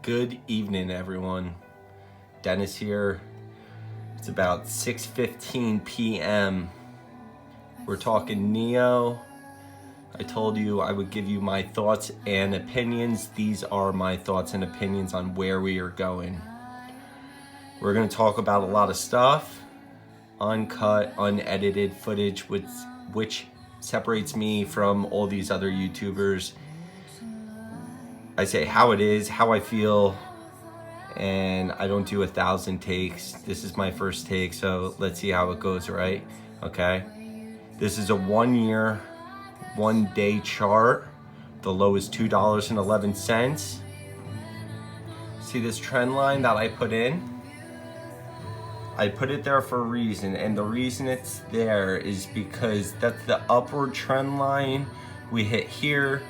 Good evening, everyone. Dennis here. It's about 6:15 p.m. We're talking NIO. I told you I would give you my thoughts and opinions. These are my thoughts and opinions on where we are going. We're going to talk about a lot of stuff, uncut, unedited footage, which separates me from all these other YouTubers. I say how it is, how I feel, and I don't do 1,000 takes. This is my first take, so let's see how it goes, right? Okay. This is a 1 year, 1 day chart. The low is $2.11. See this trend line that I put in? I put it there for a reason, and the reason it's there is because that's the upward trend line. We hit here,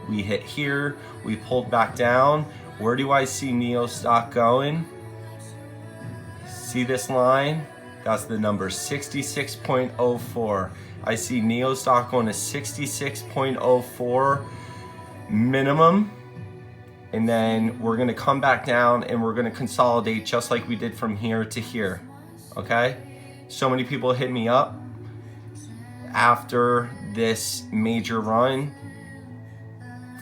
we hit here, we pulled back down. Where do I see NIO stock going? See this line? That's the number, 66.04. I see NIO stock going to 66.04 minimum. And then we're gonna come back down and we're gonna consolidate just like we did from here to here, okay? So many people hit me up after this major run.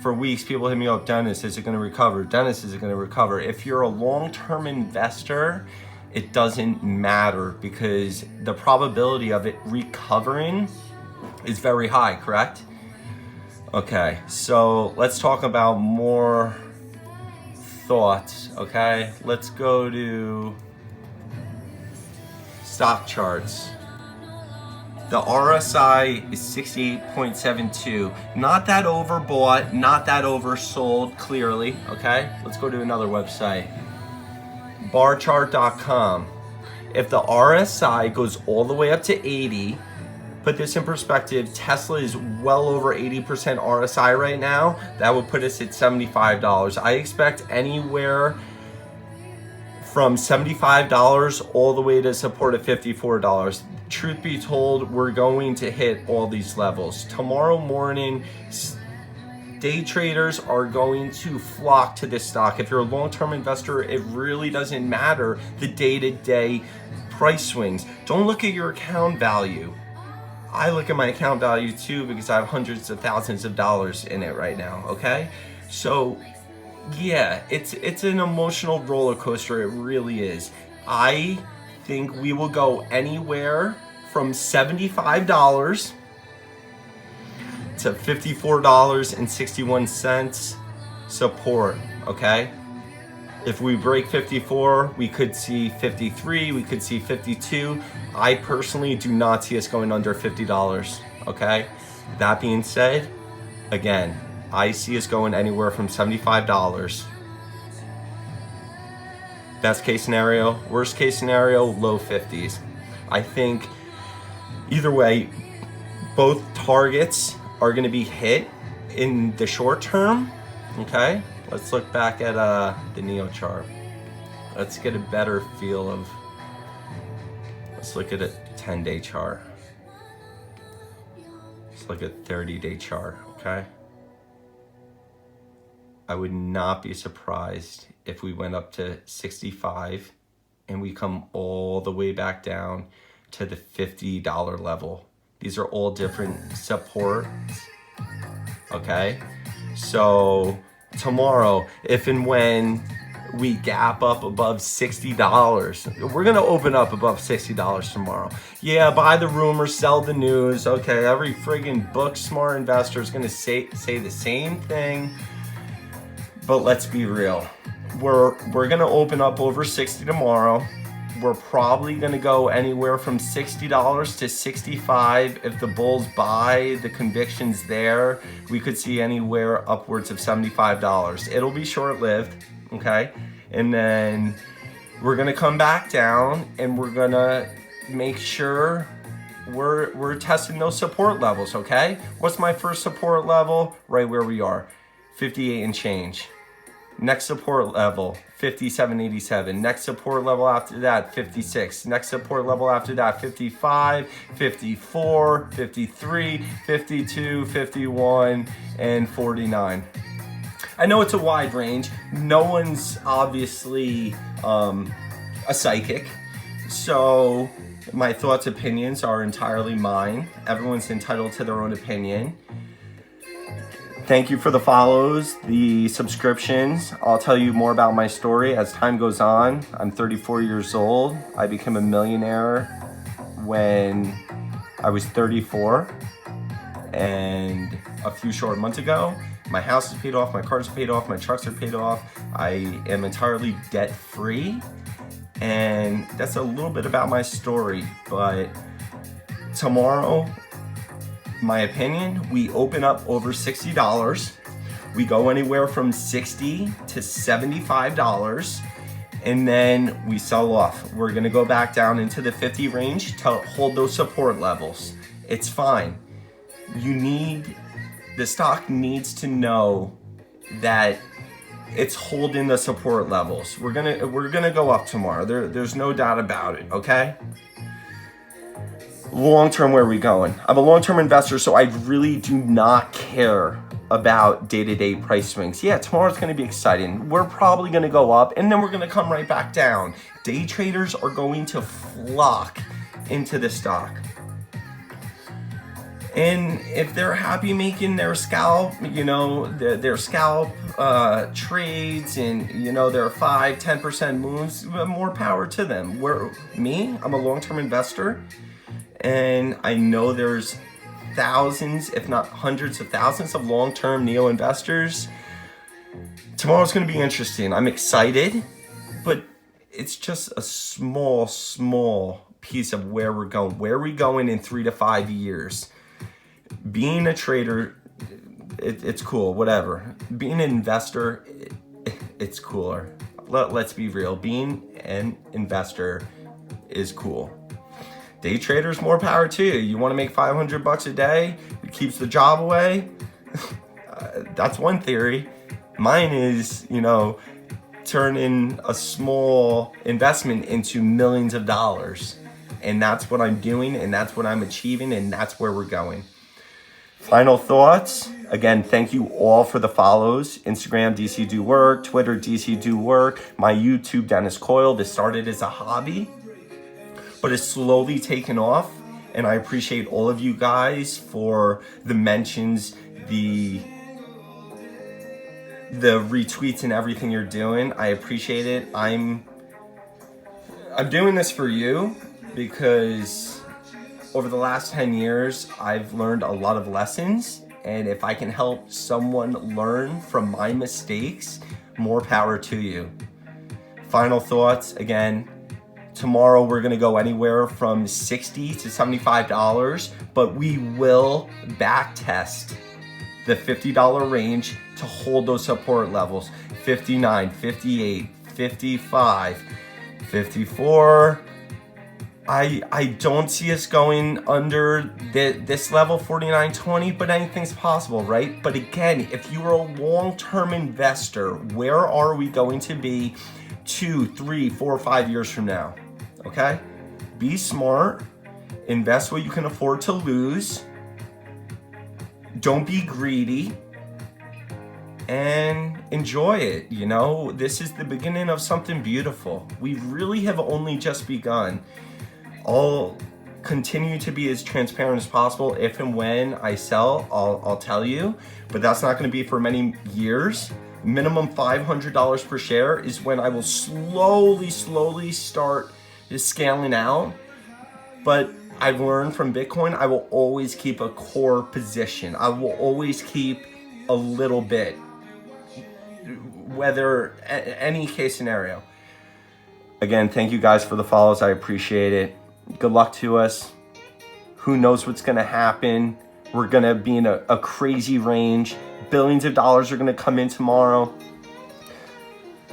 For weeks, people hit me up, Dennis, is it gonna recover? Dennis, is it gonna recover? If you're a long-term investor, it doesn't matter because the probability of it recovering is very high, correct? Okay, so let's talk about more thoughts, okay? Let's go to stock charts. The RSI is 68.72. Not that overbought, not that oversold, clearly, okay? Let's go to another website. Barchart.com. If the RSI goes all the way up to 80, put this in perspective, Tesla is well over 80% RSI right now. That would put us at $75. I expect anywhere from $75 all the way to support at $54. Truth be told, we're going to hit all these levels. Tomorrow morning, day traders are going to flock to this stock. If you're a long-term investor, it really doesn't matter the day-to-day price swings. Don't look at your account value. I look at my account value too because I have hundreds of thousands of dollars in it right now, okay? So yeah, it's an emotional roller coaster, it really is. I think we will go anywhere from $75 to $54.61 support, okay? If we break 54, we could see 53, we could see 52. I personally do not see us going under $50, okay? That being said, again, I see us going anywhere from $75. Best case scenario, worst case scenario, low 50s. I think either way, both targets are gonna be hit in the short term, okay? Let's look back at the NIO chart. Let's get a better feel of, let's look at a 10-day chart. Let's look at 30-day chart, okay? I would not be surprised if we went up to 65 and we come all the way back down to the $50 level. These are all different supports, okay? So tomorrow, if and when we gap up above $60, we're gonna open up above $60 tomorrow. Yeah, buy the rumor, sell the news. Okay, every friggin' book smart investor is gonna say the same thing. But let's be real. We're gonna open up over 60 tomorrow. We're probably gonna go anywhere from $60 to 65. If the bulls buy, the conviction's there, we could see anywhere upwards of $75. It'll be short-lived, okay? And then we're gonna come back down and we're gonna make sure we're testing those support levels, okay? What's my first support level? Right where we are, 58 and change. Next support level, 57.87. Next support level after that, 56. Next support level after that, 55, 54, 53, 52, 51, and 49. I know it's a wide range. No one's obviously a psychic. So my thoughts, opinions are entirely mine. Everyone's entitled to their own opinion. Thank you for the follows, the subscriptions. I'll tell you more about my story as time goes on. I'm 34 years old. I became a millionaire when I was 34. And a few short months ago, my house is paid off, my cars are paid off, my trucks are paid off. I am entirely debt free. And that's a little bit about my story. But tomorrow, my opinion, we open up over $60. We go anywhere from $60 to $75, and then we sell off. We're gonna go back down into the 50 range to hold those support levels. It's fine. The stock needs to know that it's holding the support levels. We're gonna go up tomorrow. There's no doubt about it, okay? Long-term, where are we going? I'm a long-term investor, so I really do not care about day-to-day price swings. Yeah, tomorrow's gonna be exciting. We're probably gonna go up, and then we're gonna come right back down. Day traders are going to flock into the stock. And if they're happy making their scalp, their scalp trades and, their 5-10% moves, more power to them. I'm a long-term investor. And I know there's thousands, if not hundreds of thousands of long-term NIO investors. Tomorrow's gonna be interesting. I'm excited, but it's just a small piece of where we're going. Where are we going in 3 to 5 years? Being a trader, it's cool, whatever. Being an investor, it's cooler. Let's be real, being an investor is cool. Day traders, more power to you. You want to make $500 a day? It keeps the job away. That's one theory. Mine is, turning a small investment into millions of dollars. And that's what I'm doing, and that's what I'm achieving, and that's where we're going. Final thoughts. Again, thank you all for the follows. Instagram, DC Do Work. Twitter, DC Do Work. My YouTube, Dennis Coyle. This started as a hobby, but it's slowly taken off, and I appreciate all of you guys for the mentions, the retweets and everything you're doing. I appreciate it. I'm doing this for you because over the last 10 years, I've learned a lot of lessons, and if I can help someone learn from my mistakes, more power to you. Final thoughts, again, tomorrow we're gonna go anywhere from $60 to $75, but we will back test the $50 range to hold those support levels. 59, 58, 55, 54. I don't see us going under this level, 49.20, but anything's possible, right? But again, if you're a long-term investor, where are we going to be 2, 3, 4, 5 years from now? Okay? Be smart, invest what you can afford to lose, don't be greedy, and enjoy it. This is the beginning of something beautiful. We really have only just begun. I'll continue to be as transparent as possible. If and when I sell, I'll tell you, but that's not going to be for many years. Minimum $500 per share is when I will slowly start scaling out. But I've learned from Bitcoin, I will always keep a core position. I will always keep a little bit, whether any case scenario. Again, thank you guys for the follows. I appreciate it. Good luck to us. Who knows what's going to happen? We're going to be in a crazy range. Billions of dollars are going to come in tomorrow.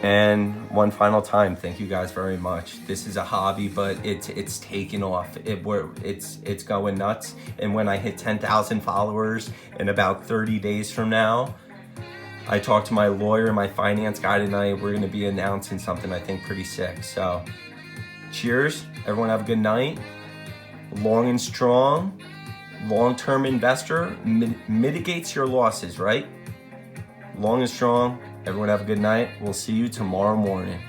And one final time, thank you guys very much. This is a hobby, but it's taken off. It's going nuts. And when I hit 10,000 followers in about 30 days from now, I talked to my lawyer, my finance guy tonight. We're going to be announcing something I think pretty sick. So cheers. Everyone have a good night. Long and strong. Long-term investor mitigates your losses, right? Long and strong. Everyone have a good night. We'll see you tomorrow morning.